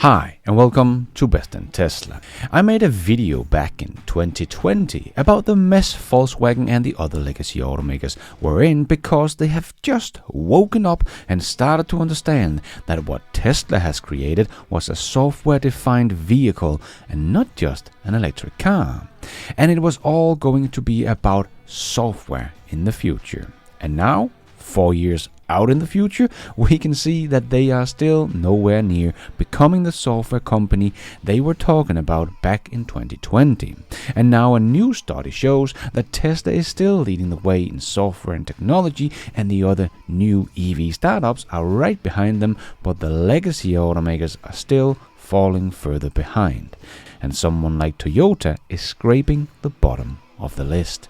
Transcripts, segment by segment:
Hi and welcome to Best in Tesla. I made a video back in 2020 about the mess Volkswagen and the other legacy automakers were in because they have just woken up and started to understand that what Tesla has created was a software-defined vehicle and not just an electric car. And it was all going to be about software in the future. And now, 4 years out in the future, we can see that they are still nowhere near becoming the software company they were talking about back in 2020. And now a new study shows that Tesla is still leading the way in software and technology, and the other new EV startups are right behind them, but the legacy automakers are still falling further behind. And someone like Toyota is scraping the bottom of the list.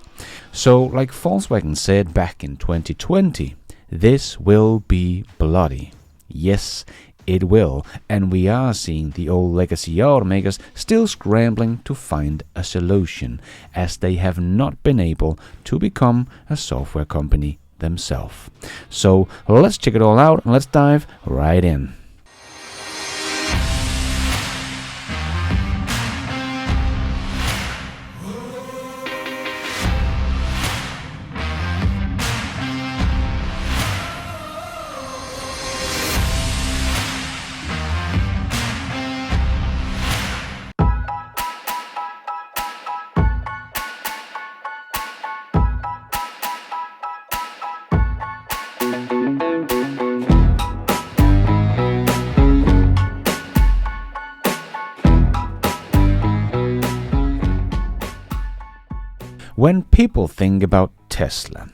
So, like Volkswagen said back in 2020, this will be bloody. Yes, it will, and we are seeing the old legacy automakers still scrambling to find a solution, as they have not been able to become a software company themselves. So let's check it all out and let's dive right in. When people think about Tesla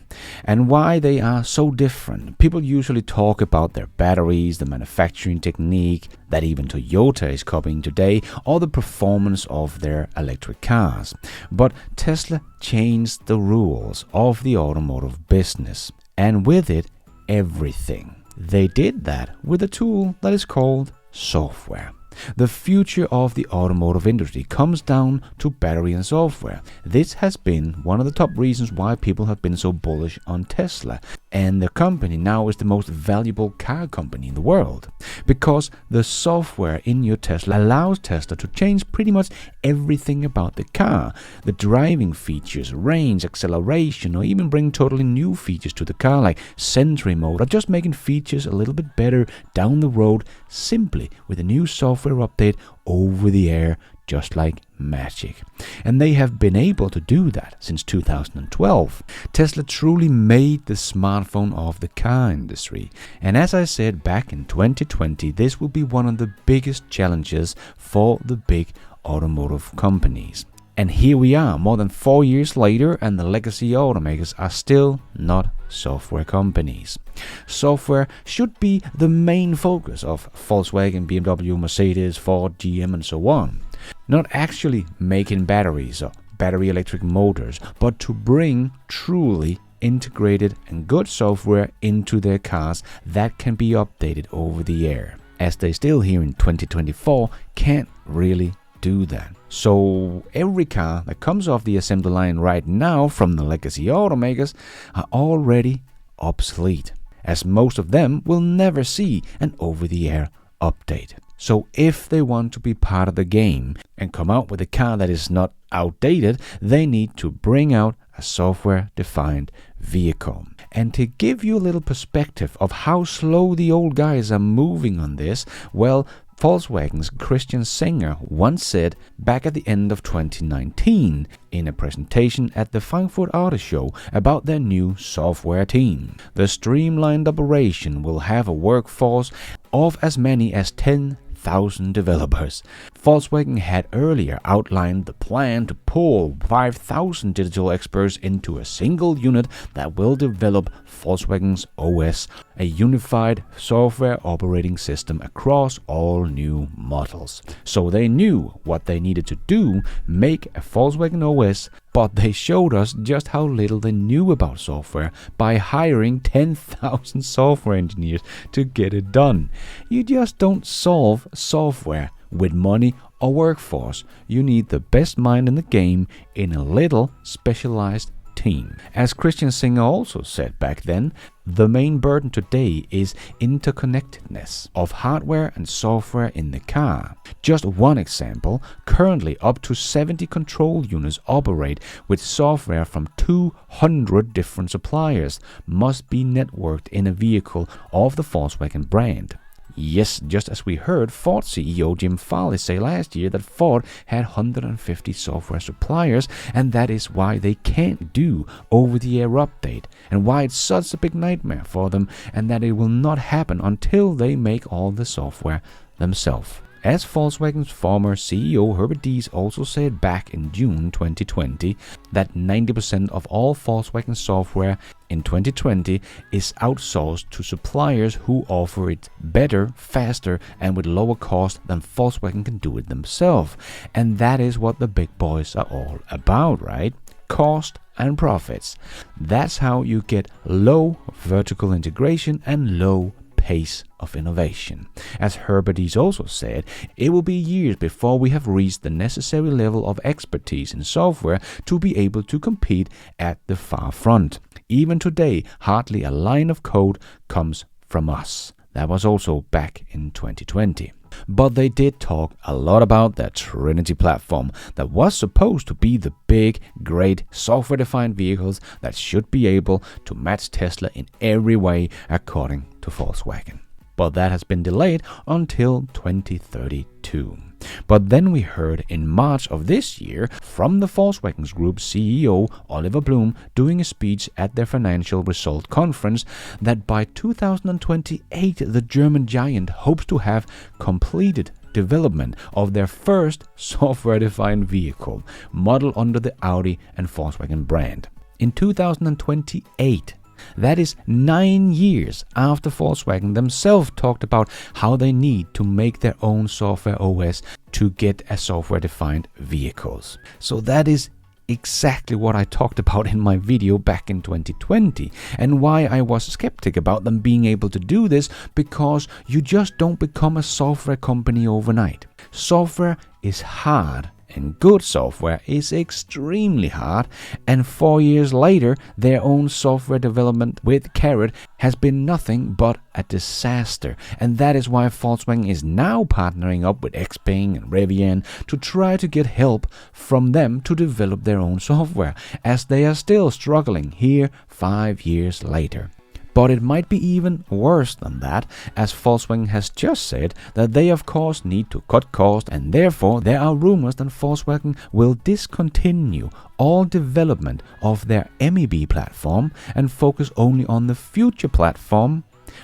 and why they are so different, people usually talk about their batteries, the manufacturing technique that even Toyota is copying today, or the performance of their electric cars. But Tesla changed the rules of the automotive business, and with it, everything. They did that with a tool that is called software. The future of the automotive industry comes down to battery and software. This has been one of the top reasons why people have been so bullish on Tesla. And the company now is the most valuable car company in the world, because the software in your Tesla allows Tesla to change pretty much everything about the car. The driving features, range, acceleration, or even bring totally new features to the car like Sentry mode, or just making features a little bit better down the road simply with a new software update over the air, just like magic. And they have been able to do that since 2012. Tesla truly made the smartphone of the car industry. And as I said back in 2020, this will be one of the biggest challenges for the big automotive companies. And here we are, more than 4 years later, and the legacy automakers are still not software companies. Software should be the main focus of Volkswagen, BMW, Mercedes, Ford, GM, and so on. Not actually making batteries or battery electric motors, but to bring truly integrated and good software into their cars that can be updated over the air, as they still here in 2024 can't really do that. So every car that comes off the assembly line right now from the legacy automakers are already obsolete, as most of them will never see an over-the-air update. So if they want to be part of the game and come out with a car that is not outdated, they need to bring out a software-defined vehicle. And to give you a little perspective of how slow the old guys are moving on this, well, Volkswagen's Christian Singer once said back at the end of 2019 in a presentation at the Frankfurt Auto Show about their new software team. The streamlined operation will have a workforce of as many as 10,000 developers. Volkswagen had earlier outlined the plan to pull 5,000 digital experts into a single unit that will develop Volkswagen's OS, a unified software operating system across all new models. So they knew what they needed to do, make a Volkswagen OS, but they showed us just how little they knew about software by hiring 10,000 software engineers to get it done. You just don't solve software with money or workforce. You need the best mind in the game in a little specialized team. As Christian Singer also said back then, The main burden today is interconnectedness of hardware and software in the car. Just one example, currently up to 70 control units operate with software from 200 different suppliers, must be networked in a vehicle of the Volkswagen brand. Yes, just as we heard Ford CEO Jim Farley say last year that Ford had 150 software suppliers, and that is why they can't do over-the-air update, and why it's such a big nightmare for them, and that it will not happen until they make all the software themselves. As Volkswagen's former CEO Herbert Diess also said back in June 2020 that 90% of all Volkswagen software in 2020 is outsourced to suppliers who offer it better, faster, and with lower cost than Volkswagen can do it themselves. And that is what the big boys are all about, right? Cost and profits. That's how you get low vertical integration and low pace of innovation. As Herbert Diess also said, it will be years before we have reached the necessary level of expertise in software to be able to compete at the far front. Even today, hardly a line of code comes from us. That was also back in 2020. But they did talk a lot about their Trinity platform that was supposed to be the big, great software-defined vehicles that should be able to match Tesla in every way according to Volkswagen. But that has been delayed until 2032. But then we heard in March of this year from the Volkswagen Group CEO Oliver Blume doing a speech at their financial result conference that by 2028 the German giant hopes to have completed development of their first software-defined vehicle, modeled under the Audi and Volkswagen brand. In 2028, that is 9 years after Volkswagen themselves talked about how they need to make their own software OS to get a software-defined vehicles. So that is exactly what I talked about in my video back in 2020, and why I was skeptic about them being able to do this, because you just don't become a software company overnight. Software is hard, and good software is extremely hard, and 4 years later their own software development with Carrot has been nothing but a disaster, and that is why Volkswagen is now partnering up with Xpeng and Rivian to try to get help from them to develop their own software, as they are still struggling here 5 years later. But it might be even worse than that, as Volkswagen has just said that they of course need to cut costs, and therefore there are rumors that Volkswagen will discontinue all development of their MEB platform and focus only on the future platform.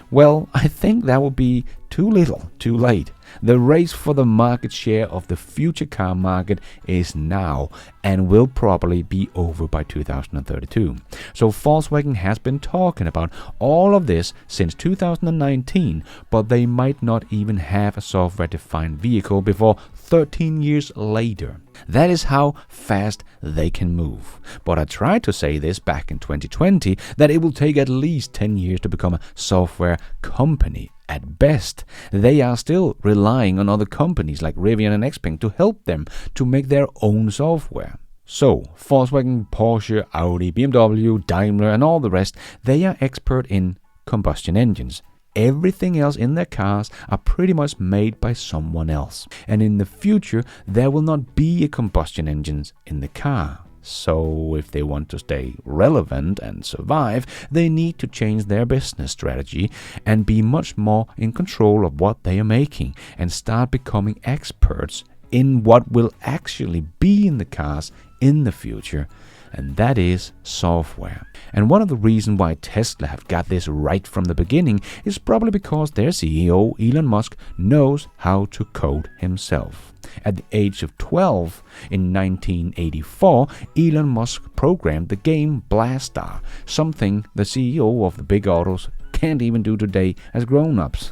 Well, I think that will be too little, too late. The race for the market share of the future car market is now and will probably be over by 2032. So Volkswagen has been talking about all of this since 2019, but they might not even have a software-defined vehicle before 13 years later. That is how fast they can move. But I tried to say this back in 2020, that it will take at least 10 years to become a software company. At best, they are still relying on other companies like Rivian and Xpeng to help them to make their own software. So, Volkswagen, Porsche, Audi, BMW, Daimler and all the rest, they are expert in combustion engines. Everything else in their cars are pretty much made by someone else. And in the future, there will not be a combustion engines in the car. So if they want to stay relevant and survive, they need to change their business strategy and be much more in control of what they are making and start becoming experts in what will actually be in the cars in the future. And that is software. And one of the reasons why Tesla have got this right from the beginning is probably because their CEO, Elon Musk, knows how to code himself. At the age of 12 in 1984, Elon Musk programmed the game Blastar, something the CEO of the big autos can't even do today as grown-ups.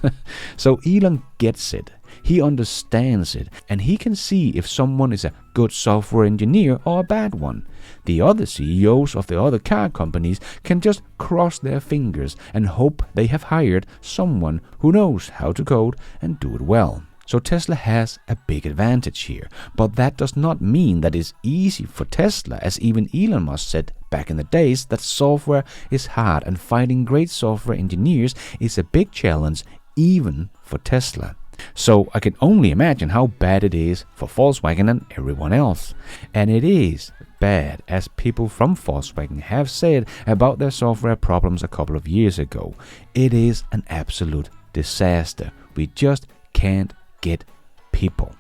So Elon gets it. He understands it, and he can see if someone is a good software engineer or a bad one. The other CEOs of the other car companies can just cross their fingers and hope they have hired someone who knows how to code and do it well. So Tesla has a big advantage here, but that does not mean that it's easy for Tesla, as even Elon Musk said back in the days that software is hard and finding great software engineers is a big challenge even for Tesla. So I can only imagine how bad it is for Volkswagen and everyone else. And it is bad, as people from Volkswagen have said about their software problems a couple of years ago. It is an absolute disaster. We just can't get people.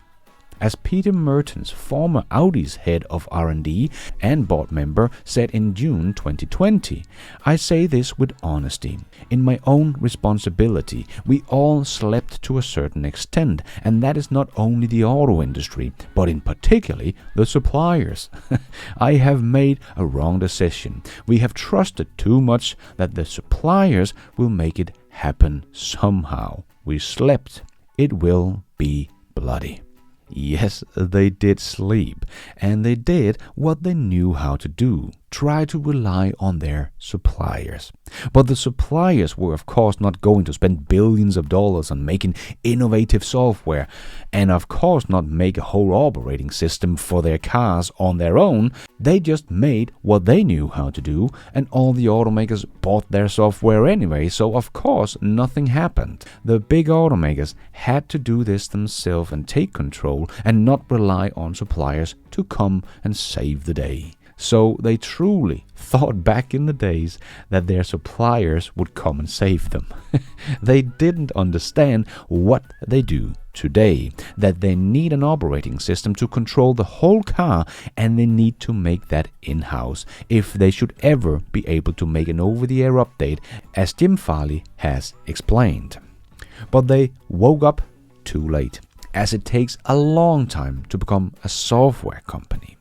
As Peter Mertens, former Audi's head of R&D and board member, said in June 2020, I say this with honesty. In my own responsibility, we all slept to a certain extent, and that is not only the auto industry, but in particular the suppliers. I have made a wrong decision. We have trusted too much that the suppliers will make it happen somehow. We slept. It will be bloody. Yes, they did sleep, and they did what they knew how to do, try to rely on their suppliers. But the suppliers were of course not going to spend billions of dollars on making innovative software, and of course not make a whole operating system for their cars on their own. They just made what they knew how to do, and all the automakers bought their software anyway, so of course nothing happened. The big automakers had to do this themselves and take control and not rely on suppliers to come and save the day. So they truly thought back in the days that their suppliers would come and save them. They didn't understand what they do today, that they need an operating system to control the whole car, and they need to make that in-house if they should ever be able to make an over-the-air update, as Jim Farley has explained. But they woke up too late, as it takes a long time to become a software company.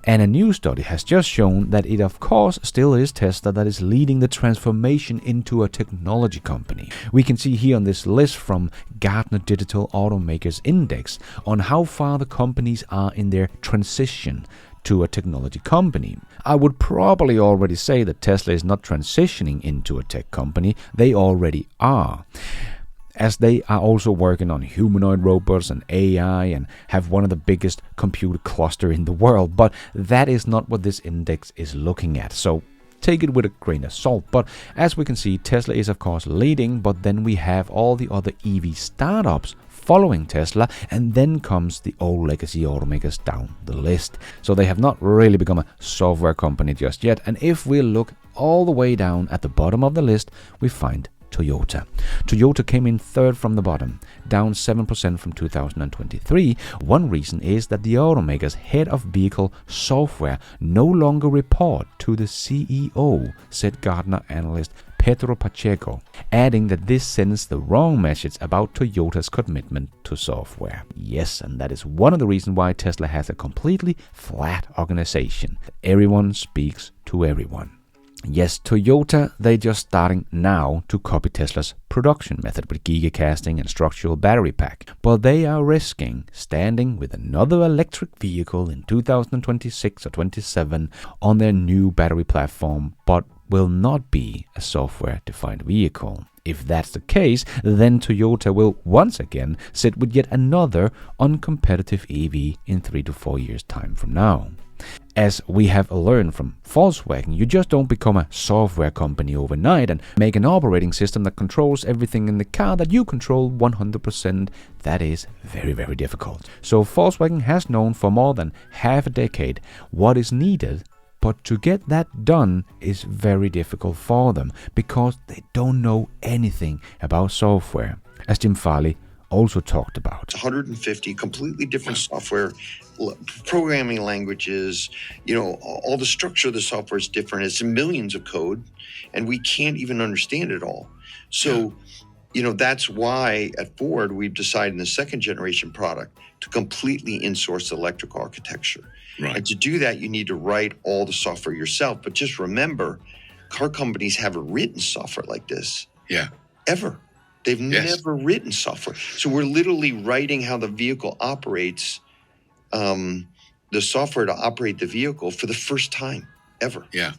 And a new study has just shown that it of course still is Tesla that is leading the transformation into a technology company. We can see here on this list from Gartner Digital Automakers Index on how far the companies are in their transition to a technology company. I would probably already say that Tesla is not transitioning into a tech company, they already are, as they are also working on humanoid robots and AI and have one of the biggest computer cluster in the world. But that is not what this index is looking at, so take it with a grain of salt. But as we can see, Tesla is of course leading, but then we have all the other EV startups following Tesla, and then comes the old legacy automakers down the list. So they have not really become a software company just yet. And if we look all the way down at the bottom of the list, we find Toyota. Toyota came in third from the bottom, down 7% from 2023. One reason is that the automaker's head of vehicle software no longer report to the CEO, said Gartner analyst Pedro Pacheco, adding that this sends the wrong message about Toyota's commitment to software. Yes, and that is one of the reasons why Tesla has a completely flat organization. Everyone speaks to everyone. Yes, Toyota, they're just starting now to copy Tesla's production method with gigacasting and structural battery pack. But they are risking standing with another electric vehicle in 2026 or 27 on their new battery platform, but will not be a software-defined vehicle. If that's the case, then Toyota will once again sit with yet another uncompetitive EV in 3 to 4 years' time from now. As we have learned from Volkswagen, you just don't become a software company overnight and make an operating system that controls everything in the car that you control 100%. That is very, very difficult. So Volkswagen has known for more than half a decade what is needed, but to get that done is very difficult for them because they don't know anything about software, as Jim Farley also talked about. 150 completely different software programming languages, all the structure of the software is different. It's millions of code and we can't even understand it all. So, that's why at Ford, we've decided in the second generation product to completely insource the electrical architecture. Right. And to do that, you need to write all the software yourself. But just remember, car companies haven't written software like this. Yeah. Ever. They've never written software. So we're literally writing how the vehicle operates, the software to operate the vehicle for the first time ever. Yeah.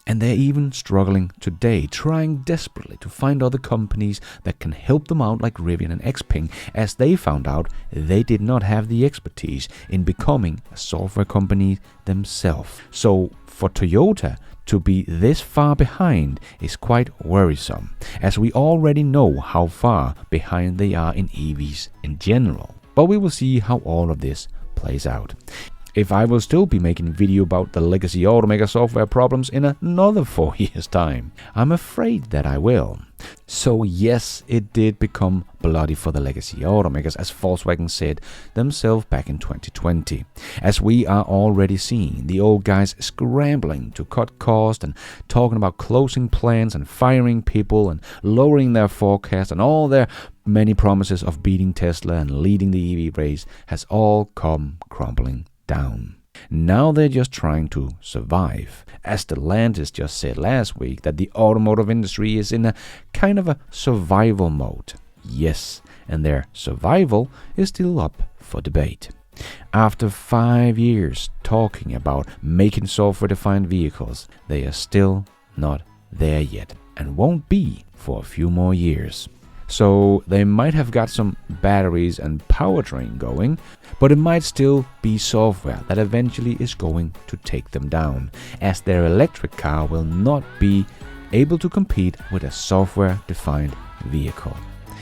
And they're even struggling today, trying desperately to find other companies that can help them out like Rivian and Xpeng, as they found out they did not have the expertise in becoming a software company themselves. So for Toyota to be this far behind is quite worrisome, as we already know how far behind they are in EVs in general. But we will see how all of this plays out. If I will still be making video about the legacy automaker software problems in another 4 years' time. I'm afraid that I will. So yes, it did become bloody for the legacy automakers, as Volkswagen said themselves back in 2020. As we are already seeing the old guys scrambling to cut costs and talking about closing plants and firing people and lowering their forecast, and all their many promises of beating Tesla and leading the EV race has all come crumbling down. Now they're just trying to survive. As Stellantis just said last week, that the automotive industry is in a kind of a survival mode. Yes, and their survival is still up for debate. After 5 years talking about making software-defined vehicles, they are still not there yet, and won't be for a few more years. So they might have got some batteries and powertrain going, but it might still be software that eventually is going to take them down, as their electric car will not be able to compete with a software-defined vehicle.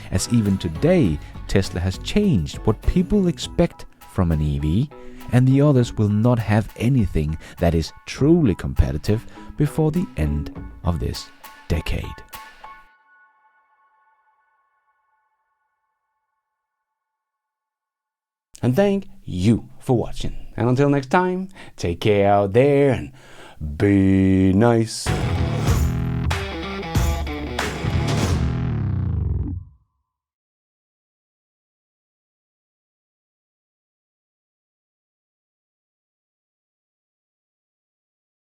As even today, Tesla has changed what people expect from an EV, and the others will not have anything that is truly competitive before the end of this decade. And thank you for watching. And until next time, take care out there and be nice.